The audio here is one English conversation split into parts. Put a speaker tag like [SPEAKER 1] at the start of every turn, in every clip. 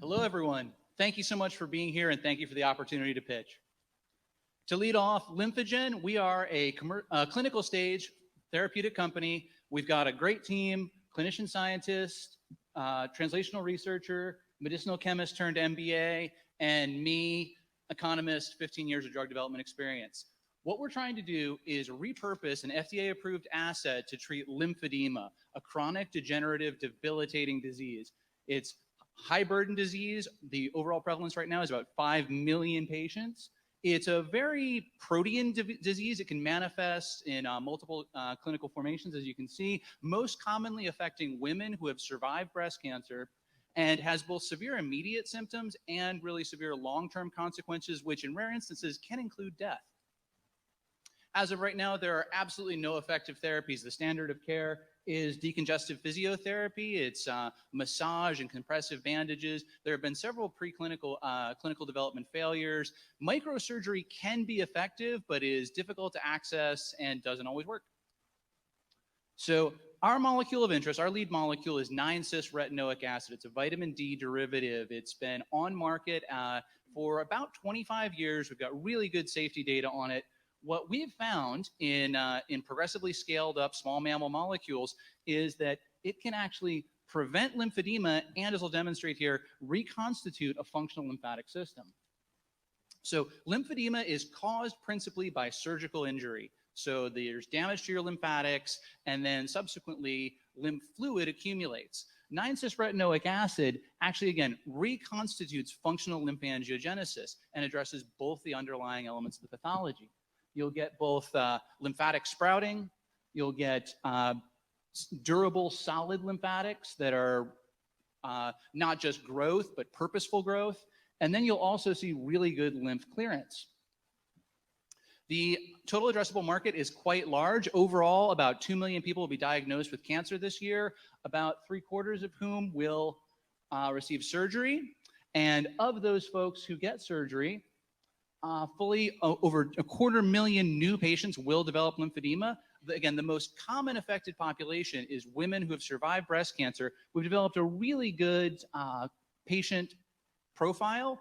[SPEAKER 1] Hello, everyone. Thank you so much for being here, and thank you for the opportunity to pitch. To lead off, Lymphagen, we are a clinical stage therapeutic company. We've got a great team, clinician scientist, translational researcher, medicinal chemist turned MBA, and me, economist, 15 years of drug development experience. What we're trying to do is repurpose an FDA-approved asset to treat lymphedema, a chronic, degenerative, debilitating disease. It's high burden disease. The overall prevalence right now is about 5 million patients. It's a very protean disease. It can manifest in multiple clinical formations, as you can see, most commonly affecting women who have survived breast cancer, and has both severe immediate symptoms and really severe long-term consequences, which in rare instances can include death. As of right now, there are absolutely no effective therapies. The standard of care is decongestive physiotherapy. It's massage and compressive bandages. There have been several preclinical clinical development failures. Microsurgery can be effective, but is difficult to access and doesn't always work. So our molecule of interest, our lead molecule, is 9-cis-retinoic acid. It's a vitamin D derivative. It's been on market for about 25 years. We've got really good safety data on it. What we've found in progressively scaled up small mammal molecules is that it can actually prevent lymphedema and, as I'll demonstrate here, reconstitute a functional lymphatic system. So lymphedema is caused principally by surgical injury. So there's damage to your lymphatics, and then subsequently lymph fluid accumulates. 9-cis-retinoic acid actually, again, reconstitutes functional lymphangiogenesis and addresses both the underlying elements of the pathology. You'll get both lymphatic sprouting, you'll get durable solid lymphatics that are not just growth, but purposeful growth, and then you'll also see really good lymph clearance. The total addressable market is quite large. Overall, about 2 million people will be diagnosed with cancer this year, about 3/4 of whom will receive surgery. And of those folks who get surgery, over 250,000 new patients will develop lymphedema. Again, the most common affected population is women who have survived breast cancer. We've developed a really good patient profile.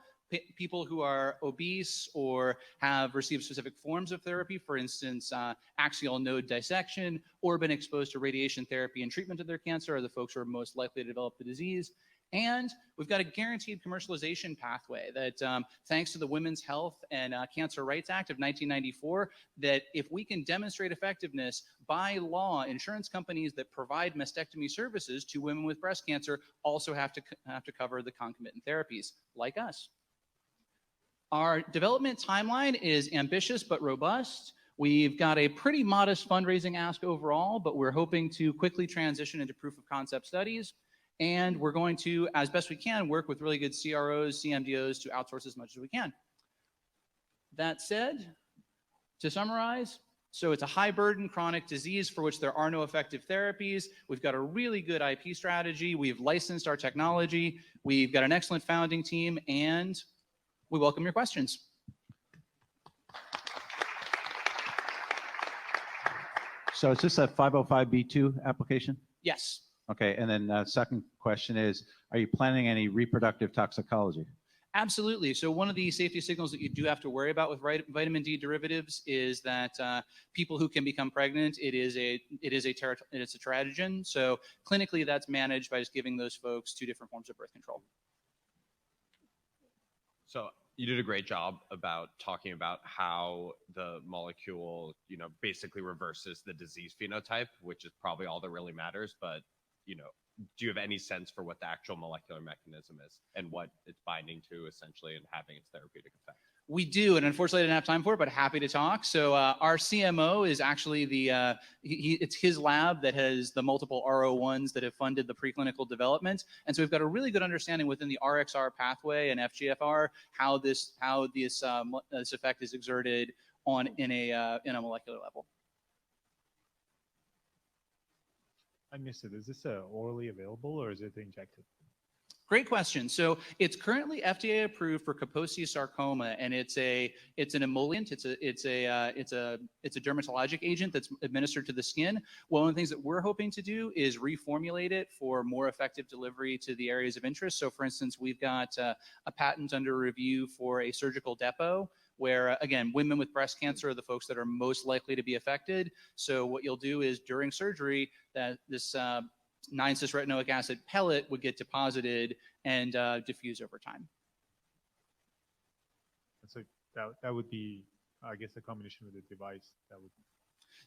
[SPEAKER 1] People who are obese or have received specific forms of therapy, for instance, axial node dissection, or been exposed to radiation therapy and treatment of their cancer, are the folks who are most likely to develop the disease. And we've got a guaranteed commercialization pathway that, thanks to the Women's Health and Cancer Rights Act of 1994, that if we can demonstrate effectiveness, by law, insurance companies that provide mastectomy services to women with breast cancer also have to cover the concomitant therapies, like us. Our development timeline is ambitious but robust. We've got a pretty modest fundraising ask overall, but we're hoping to quickly transition into proof of concept studies. And we're going to, as best we can, work with really good CROs, CMDOs to outsource as much as we can. That said, to summarize, so it's a high burden chronic disease for which there are no effective therapies. We've got a really good IP strategy. We've licensed our technology. We've got an excellent founding team, and we welcome your questions.
[SPEAKER 2] So is this a 505(b)(2) application?
[SPEAKER 1] Yes.
[SPEAKER 2] Okay, and then second question is, are you planning any reproductive toxicology?
[SPEAKER 1] Absolutely. So one of the safety signals that you do have to worry about with vitamin D derivatives is that people who can become pregnant, it is a teratogen. So clinically, that's managed by just giving those folks 2 different forms of birth control.
[SPEAKER 3] So you did a great job about talking about how the molecule, basically reverses the disease phenotype, which is probably all that really matters. But, do you have any sense for what the actual molecular mechanism is and what it's binding to essentially and having its therapeutic effect?
[SPEAKER 1] We do, and unfortunately I didn't have time for it, but happy to talk. So our CMO is actually it's his lab that has the multiple R01s that have funded the preclinical development. And so we've got a really good understanding within the RXR pathway and FGFR how this effect is exerted in a molecular level.
[SPEAKER 4] I missed it. Is this orally available or is it injected?
[SPEAKER 1] Great question. So it's currently FDA approved for Kaposi sarcoma, and it's an emollient. It's a dermatologic agent that's administered to the skin. One of the things that we're hoping to do is reformulate it for more effective delivery to the areas of interest. So, for instance, we've got a patent under review for a surgical depot, where, again, women with breast cancer are the folks that are most likely to be affected. So what you'll do is during surgery, that this 9-cis-retinoic acid pellet would get deposited and diffuse over time.
[SPEAKER 4] So that would be, I guess, a combination with the device. That would.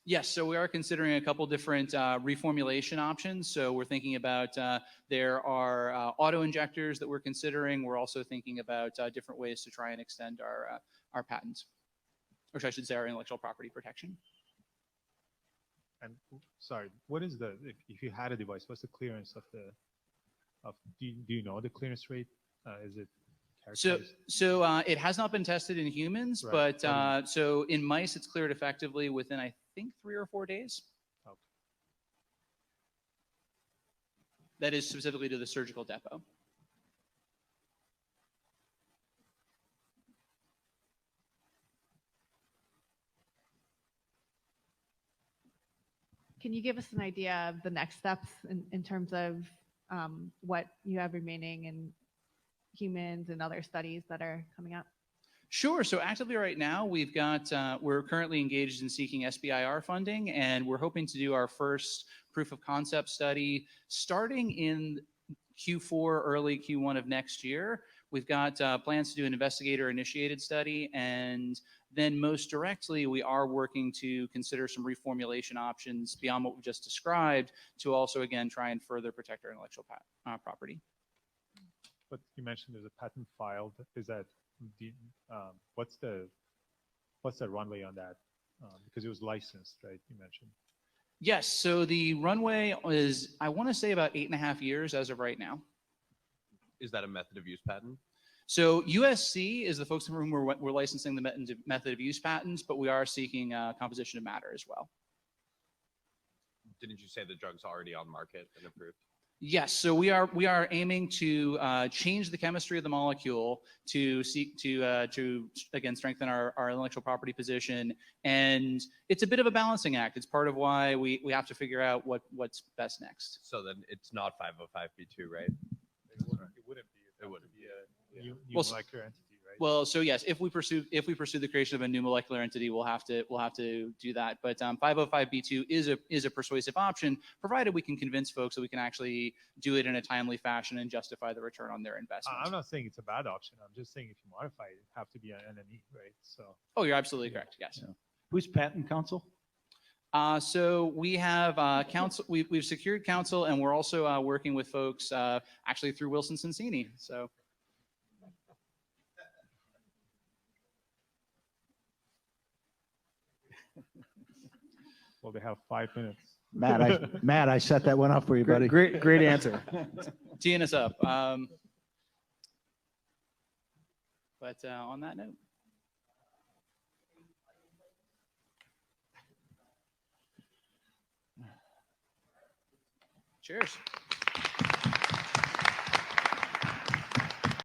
[SPEAKER 1] Yes, so we are considering a couple different reformulation options. So we're thinking about there are auto injectors that we're considering. We're also thinking about different ways to try and extend our patents, or I should say our intellectual property protection.
[SPEAKER 4] And sorry, what is the, if you had a device, what's the clearance of the, do you know the clearance rate? Is it
[SPEAKER 1] So it has not been tested in humans,
[SPEAKER 4] right.
[SPEAKER 1] but so in mice, it's cleared effectively within, I think, 3 or 4 days.
[SPEAKER 4] Okay.
[SPEAKER 1] That is specifically to the surgical depot.
[SPEAKER 5] Can you give us an idea of the next steps in terms of what you have remaining in humans and other studies that are coming up?
[SPEAKER 1] Sure. So actively right now, we've got, we're currently engaged in seeking SBIR funding, and we're hoping to do our first proof of concept study starting in Q4, early Q1 of next year. We've got plans to do an investigator-initiated study, and then most directly, we are working to consider some reformulation options beyond what we've just described to also, again, try and further protect our intellectual property.
[SPEAKER 4] But you mentioned there's a patent filed. Is that, what's the runway on that? Because it was licensed, right? You mentioned.
[SPEAKER 1] Yes. So the runway is, I want to say, about 8.5 years as of right now.
[SPEAKER 3] Is that a method of use patent?
[SPEAKER 1] So USC is the folks from whom we're licensing the method of use patents, but we are seeking composition of matter as well.
[SPEAKER 3] Didn't you say the drug's already on market and approved?
[SPEAKER 1] Yes, so we are aiming to change the chemistry of the molecule to seek to again strengthen our intellectual property position, and it's a bit of a balancing act. It's part of why we have to figure out what's best next.
[SPEAKER 3] So then it's not 505(b)(2), right?
[SPEAKER 4] It wouldn't be.
[SPEAKER 3] It wouldn't
[SPEAKER 4] be a new
[SPEAKER 1] Well,
[SPEAKER 4] molecular entity, right?
[SPEAKER 1] Well, so yes, if we pursue the creation of a new molecular entity, we'll have to do that. But 505(b)(2) is a persuasive option, provided we can convince folks that we can actually do it in a timely fashion and justify the return on their investment.
[SPEAKER 4] I'm not saying it's a bad option. I'm just saying if you modify it, it have to be an NME, right? So.
[SPEAKER 1] Oh, you're absolutely correct. Yes.
[SPEAKER 2] Yeah. Who's patent counsel?
[SPEAKER 1] So we have counsel. We've secured counsel, and we're also working with folks actually through Wilson Sonsini. So.
[SPEAKER 4] Well, they have 5 minutes.
[SPEAKER 2] Matt, I set that one up for you, buddy.
[SPEAKER 6] Great answer.
[SPEAKER 1] Teeing us up. But on that note. Cheers.